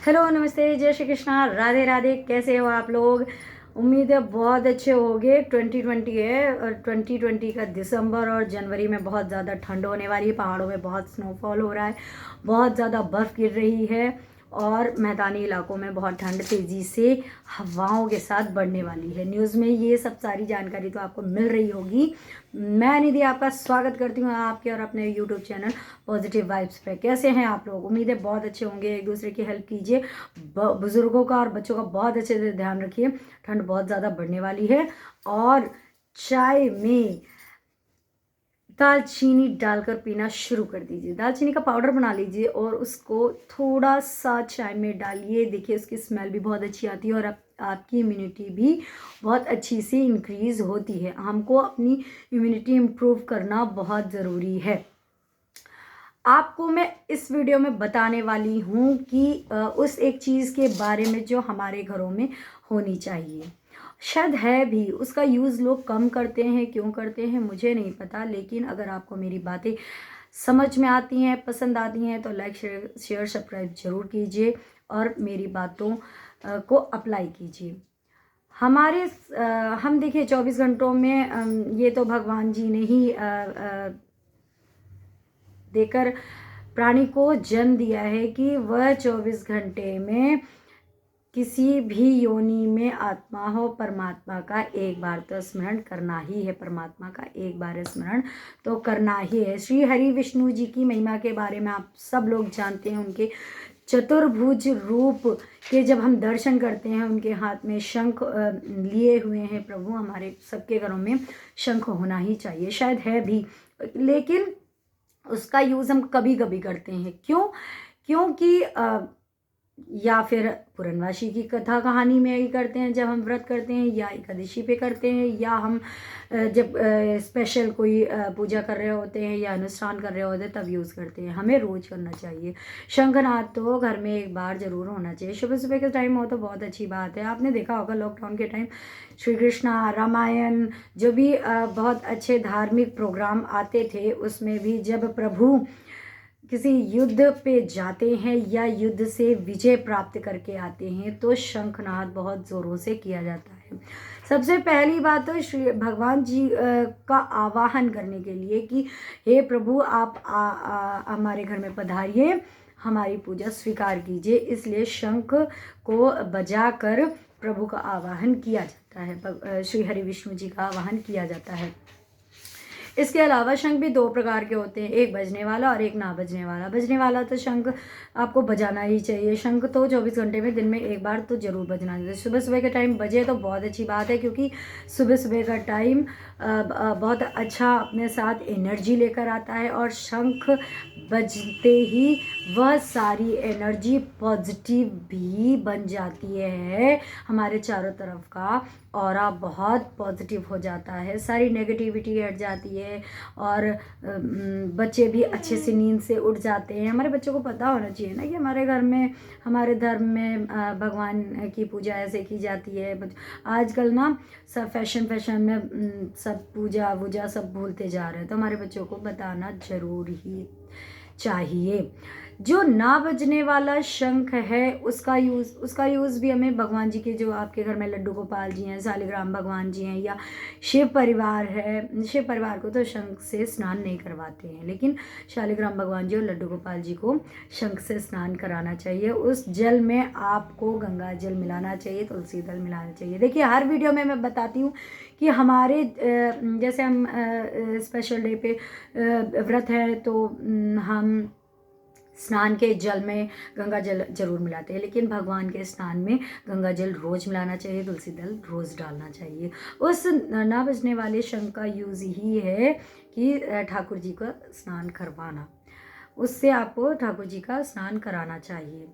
Hello, नमस्ते, जय श्री कृष्णा, राधे राधे। कैसे हो आप लोग? उम्मीद है बहुत अच्छे होंगे। 2020 है और 2020 का दिसंबर और जनवरी में बहुत ज़्यादा ठंड होने वाली है। पहाड़ों में बहुत स्नोफॉल हो रहा है, बहुत ज़्यादा बर्फ़ गिर रही है और मैदानी इलाकों में बहुत ठंड तेज़ी से हवाओं के साथ बढ़ने वाली है। न्यूज़ में ये सब सारी जानकारी तो आपको मिल रही होगी। मैं निधि आपका स्वागत करती हूँ आपके और अपने यूट्यूब चैनल पॉजिटिव वाइब्स पे। कैसे हैं आप लोग? उम्मीद है बहुत अच्छे होंगे। एक दूसरे की हेल्प कीजिए, बुजुर्गों का और बच्चों का बहुत अच्छे से ध्यान रखिए। ठंड बहुत ज़्यादा बढ़ने वाली है। और चाय में दालचीनी डालकर पीना शुरू कर दीजिए। दालचीनी का पाउडर बना लीजिए और उसको थोड़ा सा चाय में डालिए। देखिए उसकी स्मेल भी बहुत अच्छी आती है और आपकी इम्यूनिटी भी बहुत अच्छी से इंक्रीज़ होती है। हमको अपनी इम्यूनिटी इम्प्रूव करना बहुत ज़रूरी है। आपको मैं इस वीडियो में बताने वाली हूँ कि उस एक चीज़ के बारे में जो हमारे घरों में होनी चाहिए। शायद है भी, उसका यूज़ लोग कम करते हैं। क्यों करते हैं मुझे नहीं पता, लेकिन अगर आपको मेरी बातें समझ में आती हैं, पसंद आती हैं तो लाइक शेयर सब्सक्राइब ज़रूर कीजिए और मेरी बातों को अप्लाई कीजिए। हम देखिए 24 घंटों में ये तो भगवान जी ने ही देकर प्राणी को जन्म दिया है कि वह 24 घंटे में किसी भी योनि में आत्मा हो, परमात्मा का एक बार तो स्मरण करना ही है। परमात्मा का एक बार स्मरण तो करना ही है। श्री हरि विष्णु जी की महिमा के बारे में आप सब लोग जानते हैं। उनके चतुर्भुज रूप के जब हम दर्शन करते हैं, उनके हाथ में शंख लिए हुए हैं प्रभु। हमारे सबके घरों में शंख होना ही चाहिए, शायद है भी, लेकिन उसका यूज़ हम कभी कभी करते हैं। क्यों? क्योंकि या फिर पूर्णवासी की कथा कहानी में ही करते हैं जब हम व्रत करते हैं, या एकादशी पे करते हैं, या हम जब स्पेशल कोई पूजा कर रहे होते हैं या अनुष्ठान कर रहे होते हैं तब यूज़ करते हैं। हमें रोज़ करना चाहिए। शंखनाद तो घर में एक बार ज़रूर होना चाहिए। सुबह सुबह के टाइम हो तो बहुत अच्छी बात है। आपने देखा होगा लॉकडाउन के टाइम श्री कृष्णा रामायण जो भी बहुत अच्छे धार्मिक प्रोग्राम आते थे, उसमें भी जब प्रभु किसी युद्ध पे जाते हैं या युद्ध से विजय प्राप्त करके आते हैं तो शंखनाद बहुत ज़ोरों से किया जाता है। सबसे पहली बात तो श्री भगवान जी का आवाहन करने के लिए कि हे प्रभु आप हमारे घर में पधारिए, हमारी पूजा स्वीकार कीजिए। इसलिए शंख को बजाकर प्रभु का आवाहन किया जाता है, श्री हरि विष्णु जी का आवाहन किया जाता है। इसके अलावा शंख भी दो प्रकार के होते हैं, एक बजने वाला और एक ना बजने वाला। बजने वाला तो शंख आपको बजाना ही चाहिए। शंख तो 24 घंटे में दिन में एक बार तो ज़रूर बजना चाहिए। सुबह सुबह के टाइम बजे तो बहुत अच्छी बात है, क्योंकि सुबह सुबह का टाइम बहुत अच्छा अपने साथ एनर्जी लेकर आता है और शंख बजते ही वह सारी एनर्जी पॉजिटिव भी बन जाती है। हमारे चारों तरफ का ऑरा बहुत पॉजिटिव हो जाता है, सारी नेगेटिविटी हट जाती है और बच्चे भी अच्छे से नींद से उठ जाते हैं। हमारे बच्चों को पता होना चाहिए ना कि हमारे घर में, हमारे धर्म में भगवान की पूजा ऐसे की जाती है। आजकल ना सब फैशन में सब पूजा वूजा सब भूलते जा रहे हैं, तो हमारे बच्चों को बताना जरूर ही चाहिए। जो ना बजने वाला शंख है उसका यूज़ भी हमें भगवान जी के, जो आपके घर में लड्डू गोपाल जी हैं, शालिग्राम भगवान जी हैं, या शिव परिवार है, शिव परिवार को तो शंख से स्नान नहीं करवाते हैं, लेकिन शालिग्राम भगवान जी और लड्डू गोपाल जी को शंख से स्नान कराना चाहिए। उस जल में आपको गंगा जल मिलाना चाहिए, तुलसी दल मिलाना चाहिए। देखिए हर वीडियो में मैं बताती हूँ कि हमारे जैसे हम स्पेशल डे पे व्रत है तो हम स्नान के जल में गंगा जल जरूर मिलाते हैं, लेकिन भगवान के स्नान में गंगा जल रोज़ मिलाना चाहिए, तुलसी दल रोज़ डालना चाहिए। उस ना बजने वाले शंख का यूज़ ही है कि ठाकुर जी का स्नान करवाना, उससे आपको ठाकुर जी का स्नान कराना चाहिए।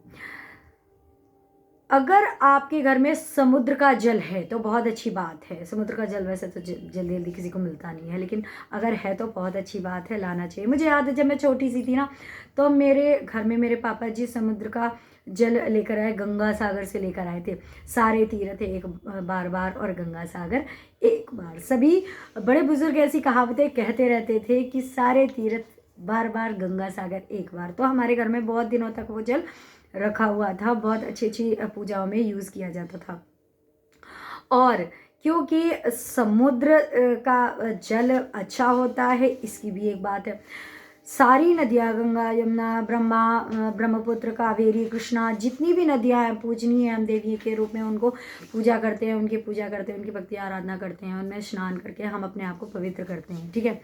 अगर आपके घर में समुद्र का जल है तो बहुत अच्छी बात है। समुद्र का जल वैसे तो जल्दी जल्दी किसी को मिलता नहीं है, लेकिन अगर है तो बहुत अच्छी बात है, लाना चाहिए। मुझे याद है जब मैं छोटी सी थी ना, तो मेरे घर में मेरे पापा जी समुद्र का जल लेकर आए, गंगा सागर से लेकर आए थे। सारे तीर्थ एक बार और गंगा सागर एक बार। सभी बड़े बुजुर्ग ऐसी कहावतें कहते रहते थे कि सारे तीर्थ बार गंगा सागर एक बार। तो हमारे घर में बहुत दिनों तक वो जल रखा हुआ था, बहुत अच्छी अच्छी पूजाओं में यूज़ किया जाता था। और क्योंकि समुद्र का जल अच्छा होता है, इसकी भी एक बात है। सारी नदियाँ, गंगा, यमुना, ब्रह्मपुत्र, कावेरी, कृष्णा, जितनी भी नदियाँ हैं पूजनीय हैं, हम देवी के रूप में उनको पूजा करते हैं, उनकी पूजा करते हैं, उनकी भक्ति आराधना करते हैं, उनमें स्नान करके हम अपने आप को पवित्र करते हैं। ठीक है,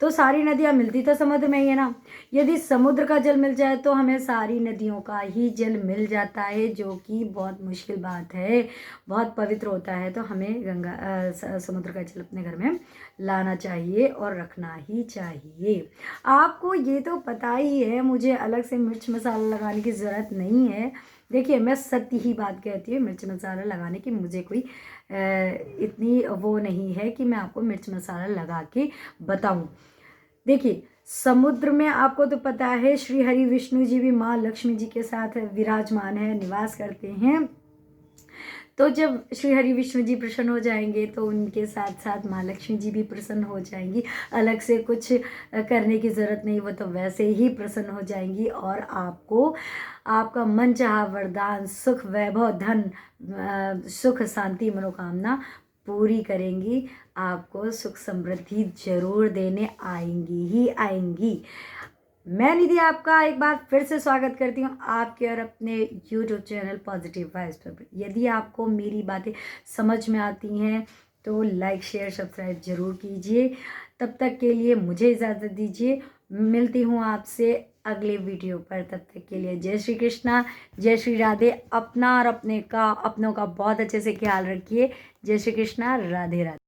तो सारी नदियाँ मिलती तो समुद्र में ही है ना। यदि समुद्र का जल मिल जाए तो हमें सारी नदियों का ही जल मिल जाता है, जो कि बहुत मुश्किल बात है, बहुत पवित्र होता है। तो हमें समुद्र का जल अपने घर में लाना चाहिए और रखना ही चाहिए। आपको ये तो पता ही है, मुझे अलग से मिर्च मसाला लगाने की ज़रूरत नहीं है। देखिए, मैं सत्य ही बात कहती हूँ, मिर्च मसाला लगाने की मुझे कोई इतनी वो नहीं है कि मैं आपको मिर्च मसाला लगा के बताऊँ। देखिए, समुद्र में आपको तो पता है श्री हरि विष्णु जी भी माँ लक्ष्मी जी के साथ विराजमान है, निवास करते हैं। तो जब श्री हरि विष्णु जी प्रसन्न हो जाएंगे तो उनके साथ साथ माँ लक्ष्मी जी भी प्रसन्न हो जाएंगी। अलग से कुछ करने की ज़रूरत नहीं, वो तो वैसे ही प्रसन्न हो जाएंगी और आपको आपका मन चाहा वरदान, सुख, वैभव, धन, सुख, शांति, मनोकामना पूरी करेंगी। आपको सुख समृद्धि जरूर देने आएंगी ही आएंगी। मैं निधि आपका एक बार फिर से स्वागत करती हूँ आपके और अपने YouTube चैनल पॉजिटिव वाइब्स पर। यदि आपको मेरी बातें समझ में आती हैं तो लाइक, शेयर, सब्सक्राइब जरूर कीजिए। तब तक के लिए मुझे इजाज़त दीजिए, मिलती हूँ आपसे अगले वीडियो पर। तब तक के लिए जय श्री कृष्णा, जय श्री राधे। अपना और अपनों का बहुत अच्छे से ख्याल रखिए। जय श्री कृष्णा, राधे राधे।